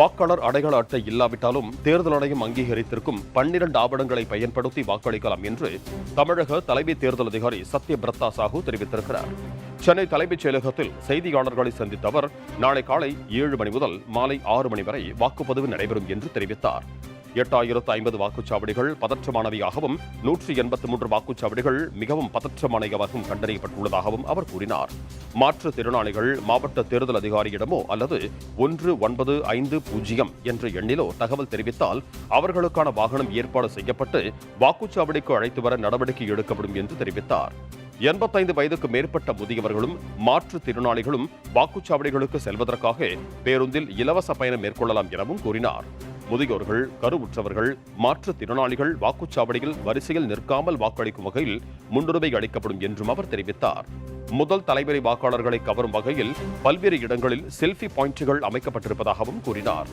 வாக்காளர் அடையாள அட்டை இல்லாவிட்டாலும் தேர்தல் ஆணையம் அங்கீகரித்திருக்கும் 12 ஆவணங்களை பயன்படுத்தி வாக்களிக்கலாம் என்று தமிழக தலைமை தேர்தல் அதிகாரி சத்யபிரதா சாஹூ தெரிவித்திருக்கிறார். சென்னை தலைமைச் செயலகத்தில் செய்தியாளர்களை சந்தித்த அவர் நாளை காலை 7 மணி முதல் மாலை 6 மணி வரை வாக்குப்பதிவு நடைபெறும் என்று தெரிவித்தார். 8050 வாக்குச்சாவடிகள் பதற்றமானவையாகவும் 183 வாக்குச்சாவடிகள் மிகவும் பதற்றமானவையாகவும் கண்டறியப்பட்டுள்ளதாகவும் அவர் கூறினார். மாற்றுத்திறனாளிகள் மாவட்ட தேர்தல் அதிகாரியிடமோ அல்லது 1950 என்ற எண்ணிலோ தகவல் தெரிவித்தால் அவர்களுக்கான வாகனம் ஏற்பாடு செய்யப்பட்டு வாக்குச்சாவடிக்கு அழைத்து வர நடவடிக்கை எடுக்கப்படும் என்று தெரிவித்தார். 85 வயதுக்கு மேற்பட்ட முதியவர்களும் மாற்றுத்திறனாளிகளும் வாக்குச்சாவடிகளுக்கு செல்வதற்காக பேருந்தில் இலவச பயணம் மேற்கொள்ளலாம் எனவும் கூறினார். முதியோர்கள், கருவுற்றவர்கள், மாற்றுத்திறனாளிகள் வாக்குச்சாவடியில் வரிசையில் நிற்காமல் வாக்களிக்கும் வகையில் முன்னுரிமை அளிக்கப்படும் என்றும் அவர் தெரிவித்தார். முதல் தலைமுறை வாக்காளர்களை கவரும் வகையில் பல்வேறு இடங்களில் செல்ஃபி பாயிண்டுகள் அமைக்கப்பட்டிருப்பதாகவும் கூறினார்.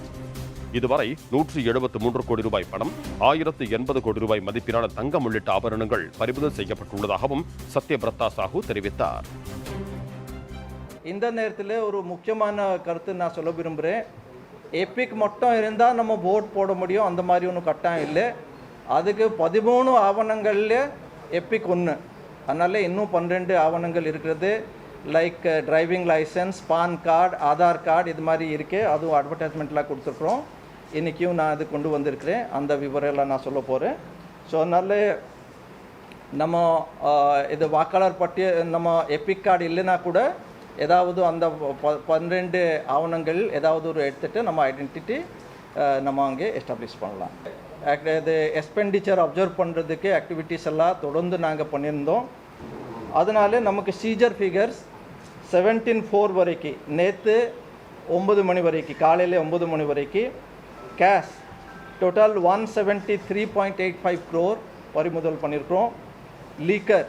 இதுவரை 173 கோடி ரூபாய் பணம், 1080 கோடி ரூபாய் மதிப்பிலான தங்கம் உள்ளிட்ட ஆபரணங்கள் பறிமுதல் செய்யப்பட்டுள்ளதாகவும் சத்யபிரதா சாஹூ தெரிவித்தார். இந்த நேரத்தில் ஒரு முக்கியமான கருத்து நான் சொல்ல விரும்புகிறேன். எபிக் மட்டும் இருந்தால் நம்ம ஓட் போட முடியும், அந்த மாதிரி ஒன்றும் கட்டாயம் இல்லை. அதுக்கு 13 ஆவணங்களில் எபிக் ஒன்று, அதனால் இன்னும் 12 ஆவணங்கள் இருக்கிறது. Like driving licence, PAN card, Aadhaar card இது மாதிரி இருக்குது. அதுவும் அட்வர்டைஸ்மெண்ட்லாம் கொடுத்துருக்குறோம். இன்றைக்கும் நான் அது கொண்டு வந்திருக்கிறேன். அந்த விவரம்லாம் நான் சொல்ல போகிறேன். ஸோ அதனால் நம்ம இது வாக்காளர் பட்டியல் நம்ம எபிக் கார்டு இல்லைன்னா கூட ஏதாவது அந்த 12 ஆவணங்கள் ஏதாவது ஒரு எடுத்துகிட்டு நம்ம ஐடென்டிட்டி நம்ம அங்கே எஸ்டாப்ளிஷ் பண்ணலாம். இது எக்ஸ்பெண்டிச்சர் அப்சர்வ் பண்ணுறதுக்கு ஆக்டிவிட்டீஸ் எல்லாம் தொடர்ந்து நாங்கள் பண்ணியிருந்தோம். அதனால நமக்கு சீஜர் ஃபிகர்ஸ் 17/4 வரைக்கும், நேற்று 9 மணி வரைக்கும், காலையில் 9 மணி வரைக்கும் கேஷ் டோட்டல் 173.85 crore பறிமுதல் பண்ணியிருக்கிறோம். Leaker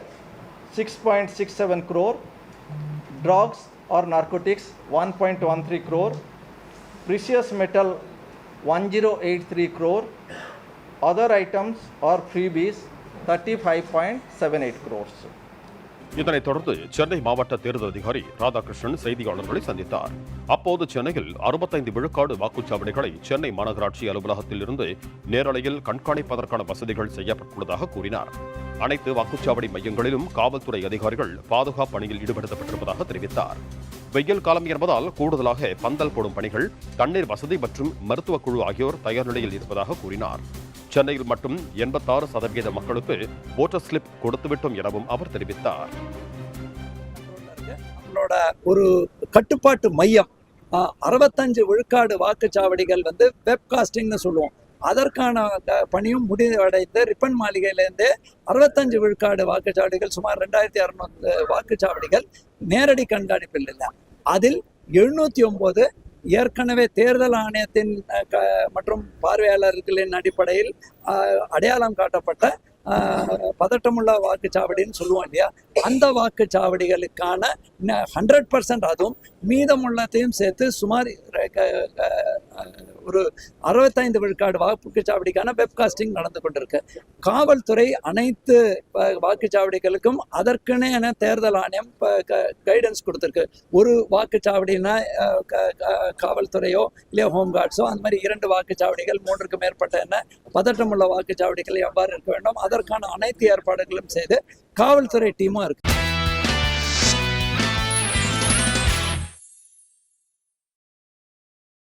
6.67 crore, drugs or narcotics 1.13 crore, precious metal 1083 crore, other items or freebies 35.78 crores. இதனைத் தொடர்ந்து சென்னை மாவட்ட தேர்தல் அதிகாரி ராதாகிருஷ்ணன் செய்தியாளர்களை சந்தித்தார். அப்போது சென்னையில் 65 விழுக்காடு வாக்குச்சாவடிகளை சென்னை மாநகராட்சி அலுவலகத்தில் இருந்து நேரலையில் கண்காணிப்பதற்கான வசதிகள் செய்யப்பட்டுள்ளதாக கூறினார். அனைத்து வாக்குச்சாவடி மையங்களிலும் காவல்துறை அதிகாரிகள் பாதுகாப்பு பணியில் ஈடுபடுத்தப்பட்டிருப்பதாக தெரிவித்தார். வெயில் காலம் என்பதால் கூடுதலாக பந்தல் போடும் பணிகள், தண்ணீர் வசதி மற்றும் மருத்துவக் குழு ஆகியோர் தயார் நிலையில் இருப்பதாக கூறினார். சென்னையில் மட்டும் 86% மக்களுக்கு ஓட்டர் ஸ்லிப் கொடுத்துவிட்டோம் எனவும் அவர் தெரிவித்தார். நம்மளோட ஒரு கட்டுப்பாட்டு மையம் 65 விழுக்காடு வாக்குச்சாவடிகள் வெப்காஸ்டிங்னு சொல்லுவோம். அதற்கான பணியும் முடிவடைந்து ரிப்பன் மாளிகையிலேருந்து 65 விழுக்காடு வாக்குச்சாவடிகள், சுமார் 2600 வாக்குச்சாவடிகள் நேரடி கண்காணிப்பில் இல்லை. அதில் 709 ஏற்கனவே தேர்தல் ஆணையத்தின் மற்றும் பார்வையாளர்களின் அடிப்படையில் அடையாளம் காட்டப்பட்ட பதட்டமுள்ள வாக்குச்சாவடின்னு சொல்லுவோம் இல்லையா, அந்த வாக்குச்சாவடிகளுக்கான 100%, அதுவும் மீதமுள்ளத்தையும் சேர்த்து சுமார் ஒரு 65 விழுக்காடு வாக்குச்சாவடிக்கான வெப்காஸ்டிங் நடந்து கொண்டிருக்கு. காவல்துறை அனைத்து வாக்குச்சாவடிகளுக்கும் அதற்குன்னு தேர்தல் ஆணையம் கைடன்ஸ் கொடுத்துருக்கு. ஒரு வாக்குச்சாவடினா காவல்துறையோ இல்லையா ஹோம்கார்ட்ஸோ அந்த மாதிரி 2 வாக்குச்சாவடிகள், 3க்கு மேற்பட்ட பதட்டமுள்ள வாக்குச்சாவடிகள் எவ்வாறு இருக்க வேண்டும், அதற்கான அனைத்து ஏற்பாடுகளும் செய்து காவல்துறை டீமும் இருக்கு.